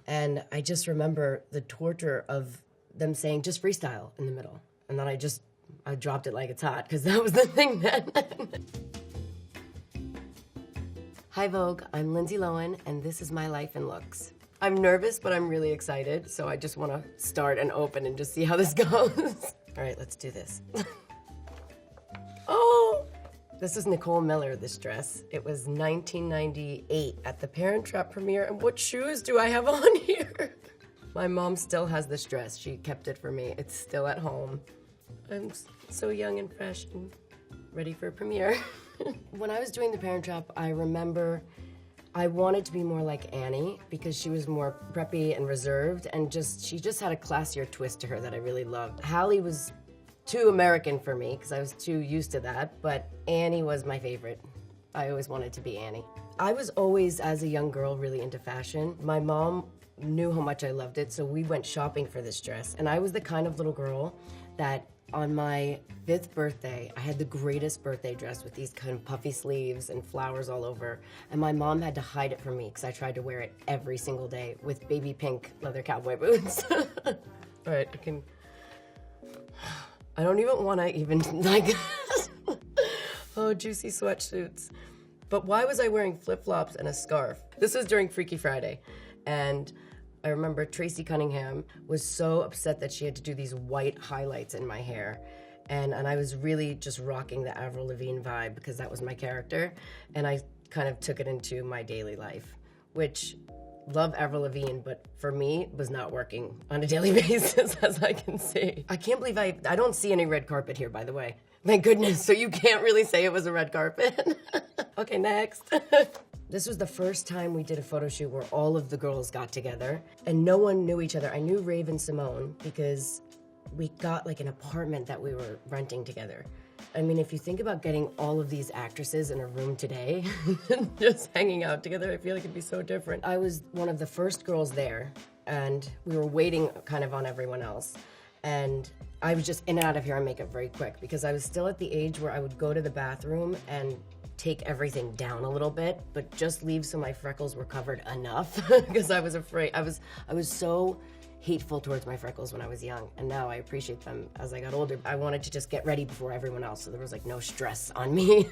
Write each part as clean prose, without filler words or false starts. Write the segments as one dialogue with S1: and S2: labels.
S1: And I just remember the torture of them saying, just freestyle in the middle. And then I dropped it like it's hot, because that was the thing then. Hi Vogue, I'm Lindsay Lohan, and this is my life in looks. I'm nervous, but I'm really excited, so I just want to start and open and just see how this goes. All right, let's do this. Oh! This is Nicole Miller, this dress. It was 1998 at the Parent Trap premiere, and what shoes do I have on here? My mom still has this dress. She kept it for me. It's still at home. I'm so young and fresh and ready for a premiere. When I was doing the Parent Trap, I remember I wanted to be more like Annie because she was more preppy and reserved, and she just had a classier twist to her that I really loved. Hallie was too American for me because I was too used to that, but Annie was my favorite. I always wanted to be Annie. I was always, as a young girl, really into fashion. My mom knew how much I loved it, so we went shopping for this dress, and I was the kind of little girl that on my 5th birthday, I had the greatest birthday dress with these kind of puffy sleeves and flowers all over. And my mom had to hide it from me because I tried to wear it every single day with baby pink leather cowboy boots. All right, I don't even want to even like, oh, juicy sweatsuits. But why was I wearing flip-flops and a scarf? This was during Freaky Friday. And I remember Tracy Cunningham was so upset that she had to do these white highlights in my hair. And I was really just rocking the Avril Lavigne vibe because that was my character. And I kind of took it into my daily life, which, love Avril Lavigne, but for me, was not working on a daily basis, as I can see. I can't believe I don't see any red carpet here, by the way. Thank goodness, so you can't really say it was a red carpet. Okay, next. This was the first time we did a photo shoot where all of the girls got together and no one knew each other. I knew Rave and Simone because we got like an apartment that we were renting together. I mean, if you think about getting all of these actresses in a room today, just hanging out together, I feel like it'd be so different. I was one of the first girls there and we were waiting kind of on everyone else. And I was just in and out of hair and makeup very quick because I was still at the age where I would go to the bathroom and take everything down a little bit, but just leave so my freckles were covered enough because I was afraid. I was so hateful towards my freckles when I was young, and now I appreciate them as I got older. I wanted to just get ready before everyone else, so there was like no stress on me.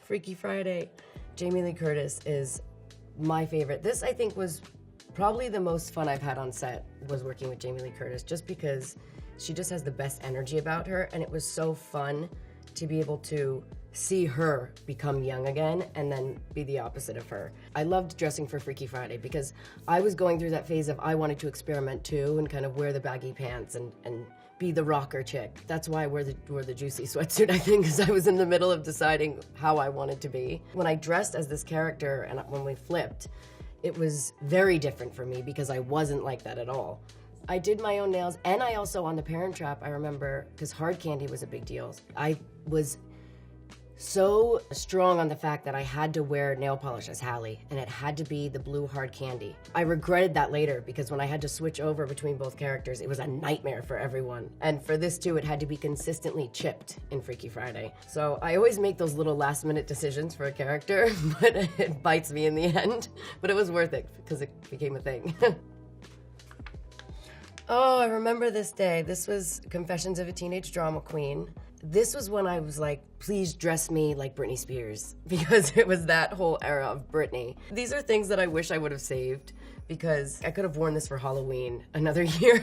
S1: Freaky Friday. Jamie Lee Curtis is my favorite. This, I think, was probably the most fun I've had on set, was working with Jamie Lee Curtis, just because she just has the best energy about her, and it was so fun to be able to see her become young again and then be the opposite of her. I loved dressing for Freaky Friday because I was going through that phase of I wanted to experiment too and kind of wear the baggy pants and be the rocker chick. That's why I wore the juicy sweatsuit, I think, because I was in the middle of deciding how I wanted to be. When I dressed as this character and when we flipped, it was very different for me because I wasn't like that at all. I did my own nails, and I also, on the Parent Trap, I remember, because hard candy was a big deal, I was so strong on the fact that I had to wear nail polish as Hallie, and it had to be the blue hard candy. I regretted that later, because when I had to switch over between both characters, it was a nightmare for everyone. And for this too, it had to be consistently chipped in Freaky Friday. So I always make those little last-minute decisions for a character, but it bites me in the end. But it was worth it, because it became a thing. Oh, I remember this day. This was Confessions of a Teenage Drama Queen. This was when I was like, please dress me like Britney Spears, because it was that whole era of Britney. These are things that I wish I would have saved, because I could have worn this for Halloween another year.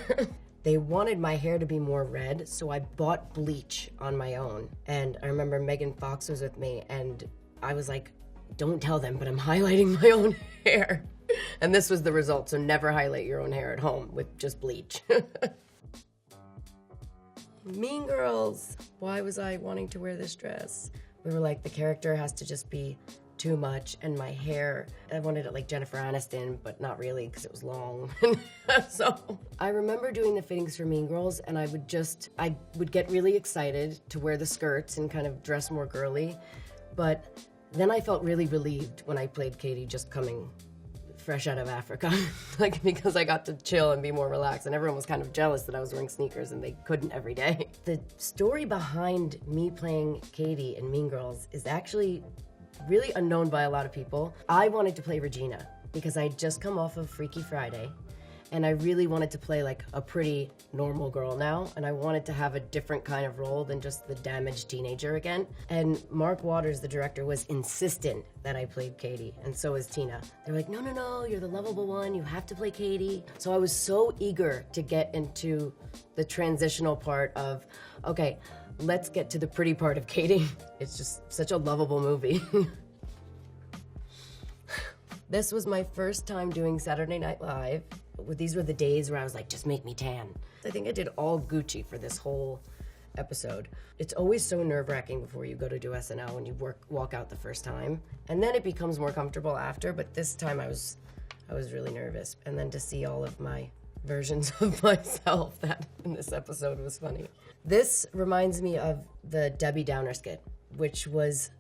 S1: They wanted my hair to be more red, so I bought bleach on my own. And I remember Megan Fox was with me, and I was like, don't tell them, but I'm highlighting my own hair. And this was the result, so never highlight your own hair at home with just bleach. Mean Girls. Why was I wanting to wear this dress? We were like, the character has to just be too much, and my hair, I wanted it like Jennifer Aniston, but not really because it was long. So I remember doing the fittings for Mean Girls, and I would get really excited to wear the skirts and kind of dress more girly, but then I felt really relieved when I played Katie, just coming fresh out of Africa, like, because I got to chill and be more relaxed, and everyone was kind of jealous that I was wearing sneakers and they couldn't every day. The story behind me playing Katie in Mean Girls is actually really unknown by a lot of people. I wanted to play Regina because I had just come off of Freaky Friday, and I really wanted to play like a pretty normal girl now, and I wanted to have a different kind of role than just the damaged teenager again. And Mark Waters, the director, was insistent that I played Katie, and so was Tina. They were like, no, no, no, you're the lovable one, you have to play Katie. So I was so eager to get into the transitional part of, okay, let's get to the pretty part of Katie. It's just such a lovable movie. This was my first time doing Saturday Night Live. These were the days where I was like, just make me tan. I think I did all Gucci for this whole episode. It's always so nerve-wracking before you go to do SNL when you walk out the first time. And then it becomes more comfortable after, but this time I was really nervous. And then to see all of my versions of myself that in this episode was funny. This reminds me of the Debbie Downer skit, which was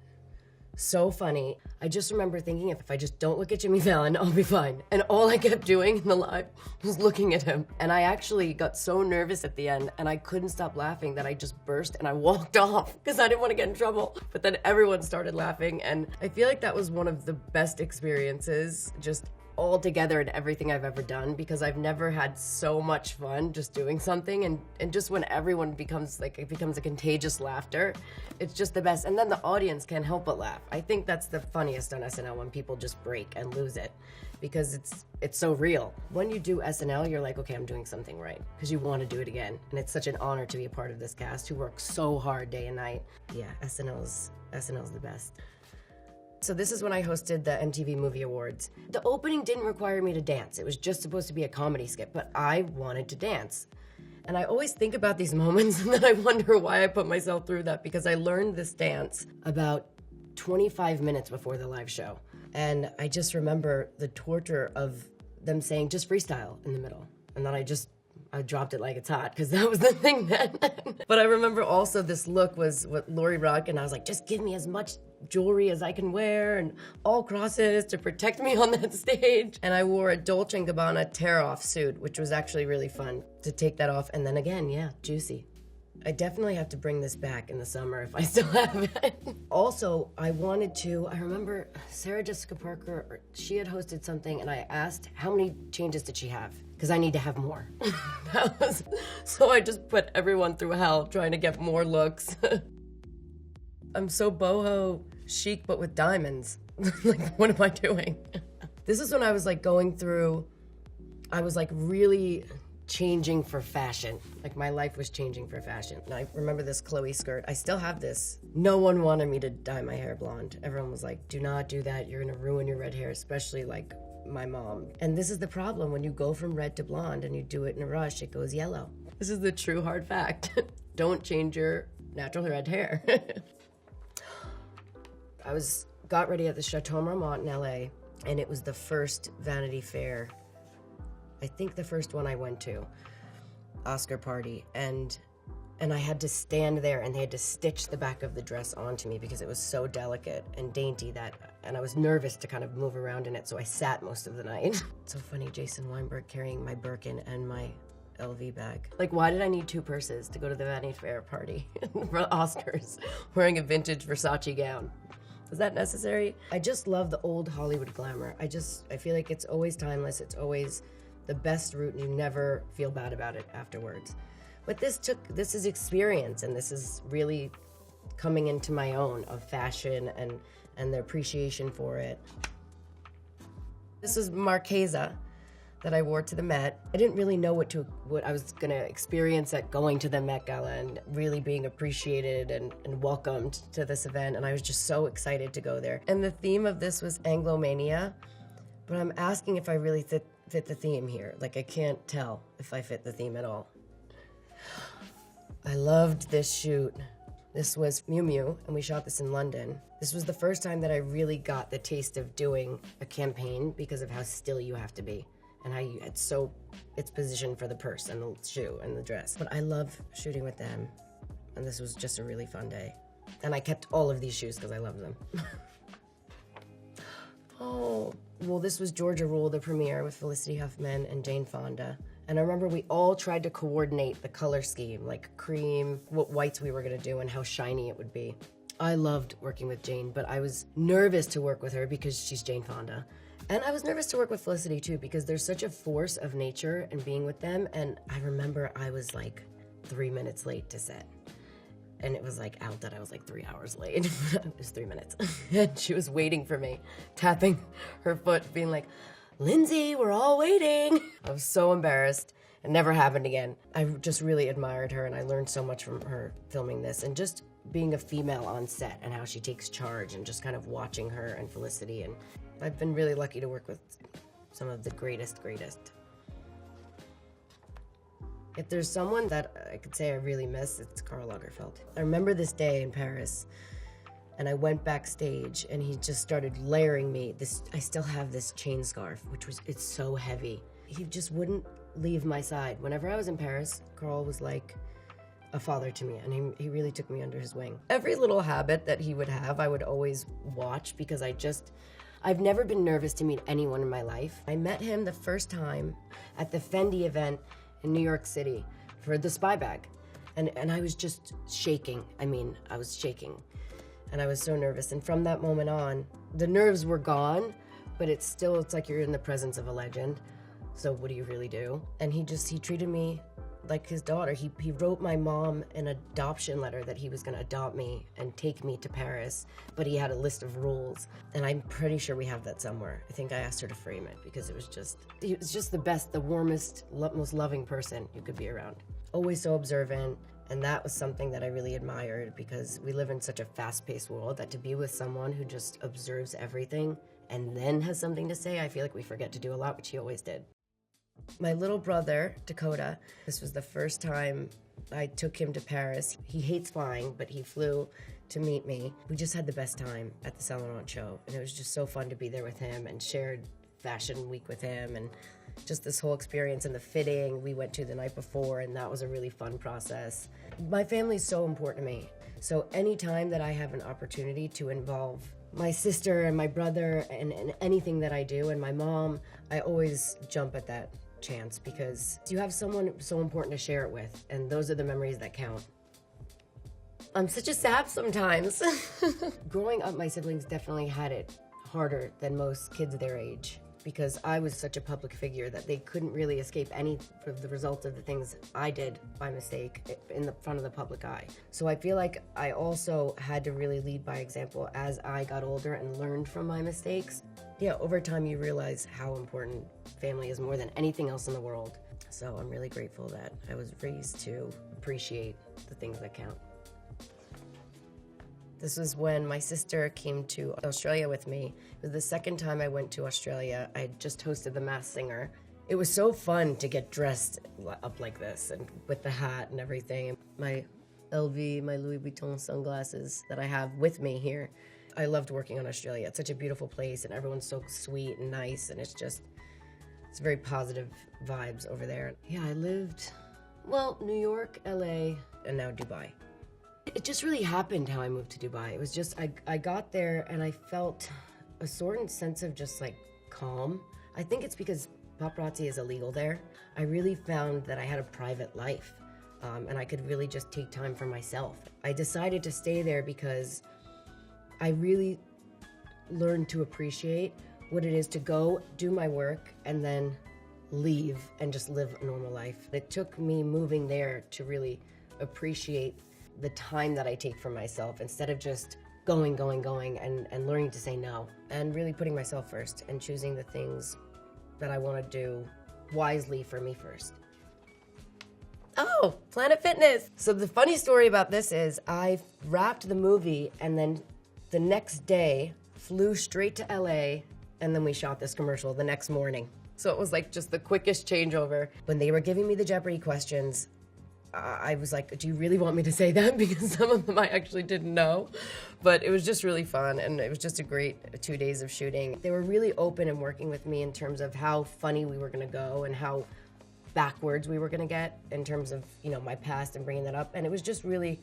S1: so funny. I just remember thinking, if I just don't look at Jimmy Fallon, I'll be fine. And all I kept doing in the live was looking at him. And I actually got so nervous at the end, and I couldn't stop laughing that I just burst and I walked off because I didn't want to get in trouble. But then everyone started laughing, and I feel like that was one of the best experiences, just all together in everything I've ever done, because I've never had so much fun just doing something, and just when everyone becomes like, it becomes a contagious laughter, it's just the best. And then the audience can't help but laugh. I think that's the funniest on SNL, when people just break and lose it, because it's so real. When you do SNL, you're like, okay, I'm doing something right, because you want to do it again. And it's such an honor to be a part of this cast who works so hard day and night. Yeah, SNL's the best. So this is when I hosted the MTV Movie Awards. The opening didn't require me to dance. It was just supposed to be a comedy skit, but I wanted to dance. And I always think about these moments and then I wonder why I put myself through that, because I learned this dance about 25 minutes before the live show. And I just remember the torture of them saying, just freestyle in the middle. And then I dropped it like it's hot, because that was the thing then. But I remember also this look was what Lori Rock, and I was like, just give me as much jewelry as I can wear and all crosses to protect me on that stage. And I wore a Dolce & Gabbana tear-off suit, which was actually really fun to take that off. And then again, yeah, juicy. I definitely have to bring this back in the summer if I still have it. Also, I remember Sarah Jessica Parker, she had hosted something, and I asked, how many changes did she have? Because I need to have more. So I just put everyone through hell trying to get more looks. I'm so boho chic, but with diamonds. Like, what am I doing? This is when I was like I was like really changing for fashion. Like, my life was changing for fashion. And I remember this Chloe skirt. I still have this. No one wanted me to dye my hair blonde. Everyone was like, do not do that. You're gonna ruin your red hair, especially like my mom. And this is the problem. When you go from red to blonde and you do it in a rush, it goes yellow. This is the true hard fact. Don't change your natural red hair. I got ready at the Chateau Marmont in LA, and it was the first Vanity Fair, I think the first one I went to, Oscar party, and I had to stand there, and they had to stitch the back of the dress onto me because it was so delicate and dainty and I was nervous to kind of move around in it, so I sat most of the night. It's so funny, Jason Weinberg carrying my Birkin and my LV bag. Like, why did I need two purses to go to the Vanity Fair party for Oscars wearing a vintage Versace gown? Is that necessary? I just love the old Hollywood glamour. I feel like it's always timeless. It's always the best route, and you never feel bad about it afterwards. But this is experience, and this is really coming into my own of fashion and the appreciation for it. This is Marchesa that I wore to the Met. I didn't really know what I was gonna experience at going to the Met Gala and really being appreciated and welcomed to this event, and I was just so excited to go there. And the theme of this was Anglomania, but I'm asking if I really fit the theme here. Like, I can't tell if I fit the theme at all. I loved this shoot. This was Miu Miu, and we shot this in London. This was the first time that I really got the taste of doing a campaign because of how still you have to be and how it's positioned for the purse and the shoe and the dress. But I love shooting with them, and this was just a really fun day. And I kept all of these shoes because I love them. Oh, well, this was Georgia Rule, the premiere with Felicity Huffman and Jane Fonda. And I remember we all tried to coordinate the color scheme, like cream, what whites we were gonna do and how shiny it would be. I loved working with Jane, but I was nervous to work with her because she's Jane Fonda. And I was nervous to work with Felicity too, because there's such a force of nature and being with them. And I remember I was like 3 minutes late to set. And it was like out that I was like 3 hours late. It was 3 minutes. And she was waiting for me, tapping her foot, being like, Lindsay, we're all waiting. I was so embarrassed. It never happened again. I just really admired her, and I learned so much from her filming this, and just being a female on set and how she takes charge, and just kind of watching her and Felicity. And I've been really lucky to work with some of the greatest. If there's someone that I could say I really miss, it's Karl Lagerfeld. I remember this day in Paris, and I went backstage, and he just started layering me this. I still have this chain scarf, it's so heavy. He just wouldn't leave my side. Whenever I was in Paris, Karl was like a father to me, and he really took me under his wing. Every little habit that he would have, I would always watch, because I've never been nervous to meet anyone in my life. I met him the first time at the Fendi event in New York City for the Spy Bag. And I was just shaking. I was shaking. And I was so nervous. And from that moment on, the nerves were gone, but it's like you're in the presence of a legend. So what do you really do? And he treated me like his daughter. He wrote my mom an adoption letter that he was gonna adopt me and take me to Paris, but he had a list of rules. And I'm pretty sure we have that somewhere. I think I asked her to frame it, because he was just the best, the warmest, most loving person you could be around. Always so observant, and that was something that I really admired, because we live in such a fast-paced world that to be with someone who just observes everything and then has something to say, I feel like we forget to do a lot, which he always did. My little brother, Dakota, this was the first time I took him to Paris. He hates flying, but he flew to meet me. We just had the best time at the Saint Laurent show, and it was just so fun to be there with him, and shared fashion week with him, and just this whole experience. And the fitting we went to the night before, and that was a really fun process. My family's so important to me, so anytime that I have an opportunity to involve my sister and my brother and anything that I do, and my mom, I always jump at that chance, because you have someone so important to share it with, and those are the memories that count. I'm such a sap sometimes. Growing up, my siblings definitely had it harder than most kids their age, because I was such a public figure that they couldn't really escape any of the results of the things I did by mistake in the front of the public eye. So I feel like I also had to really lead by example as I got older and learned from my mistakes. Yeah, over time you realize how important family is, more than anything else in the world. So I'm really grateful that I was raised to appreciate the things that count. This was when my sister came to Australia with me. It was the second time I went to Australia. I had just hosted The Masked Singer. It was so fun to get dressed up like this, and with the hat and everything. My LV, my Louis Vuitton sunglasses that I have with me here. I loved working on Australia. It's such a beautiful place, and everyone's so sweet and nice, and it's very positive vibes over there. Yeah, I lived, New York, LA, and now Dubai. It just really happened how I moved to Dubai. It was just, I got there and I felt a certain sense of just like calm. I think it's because paparazzi is illegal there. I really found that I had a private life, and I could really just take time for myself. I decided to stay there because I really learned to appreciate what it is to go do my work and then leave and just live a normal life. It took me moving there to really appreciate the time that I take for myself, instead of just going and learning to say no, and really putting myself first and choosing the things that I want to do wisely for me first. Oh, Planet Fitness. So the funny story about this is I wrapped the movie and then the next day flew straight to LA, and then we shot this commercial the next morning. So it was like just the quickest changeover. When they were giving me the Jeopardy questions, I was like, do you really want me to say that? Because some of them I actually didn't know. But it was just really fun, and it was just a great 2 days of shooting. They were really open and working with me in terms of how funny we were gonna go and how backwards we were gonna get in terms of, my past and bringing that up. And it was just really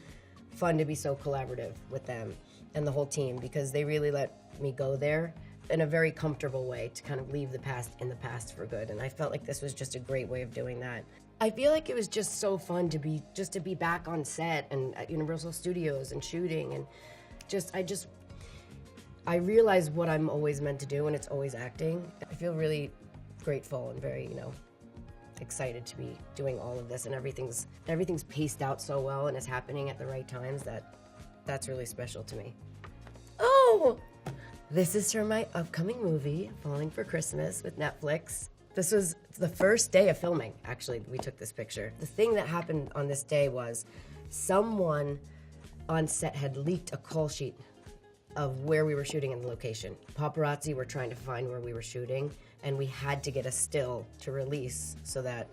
S1: fun to be so collaborative with them and the whole team, because they really let me go there in a very comfortable way to kind of leave the past in the past for good. And I felt like this was just a great way of doing that. I feel like it was just so fun to be back on set and at Universal Studios and shooting, and I realize what I'm always meant to do, and it's always acting. I feel really grateful and very, excited to be doing all of this, and everything's paced out so well and it's happening at the right times that's really special to me. Oh, this is from my upcoming movie, Falling for Christmas with Netflix. This was the first day of filming, actually, we took this picture. The thing that happened on this day was someone on set had leaked a call sheet of where we were shooting in the location. Paparazzi were trying to find where we were shooting, and we had to get a still to release so that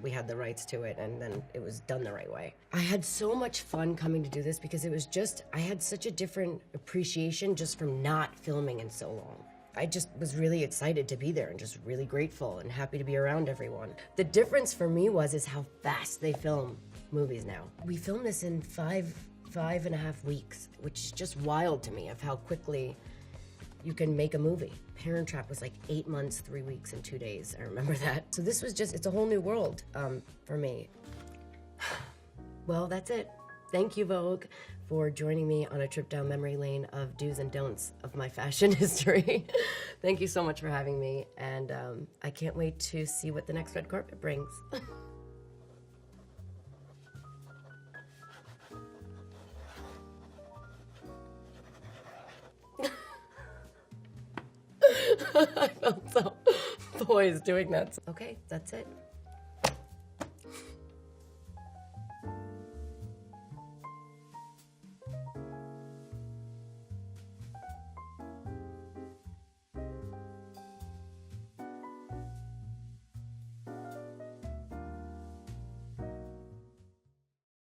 S1: we had the rights to it, and then it was done the right way. I had so much fun coming to do this because I had such a different appreciation just from not filming in so long. I just was really excited to be there and just really grateful and happy to be around everyone. The difference for me is how fast they film movies now. We filmed this in five and a half weeks, which is just wild to me of how quickly you can make a movie. Parent Trap was like 8 months, 3 weeks, and 2 days. I remember that. So this was it's a whole new world for me. Well, that's it. Thank you, Vogue, for joining me on a trip down memory lane of do's and don'ts of my fashion history. Thank you so much for having me, and I can't wait to see what the next red carpet brings. I felt so poised doing that. Okay, that's it.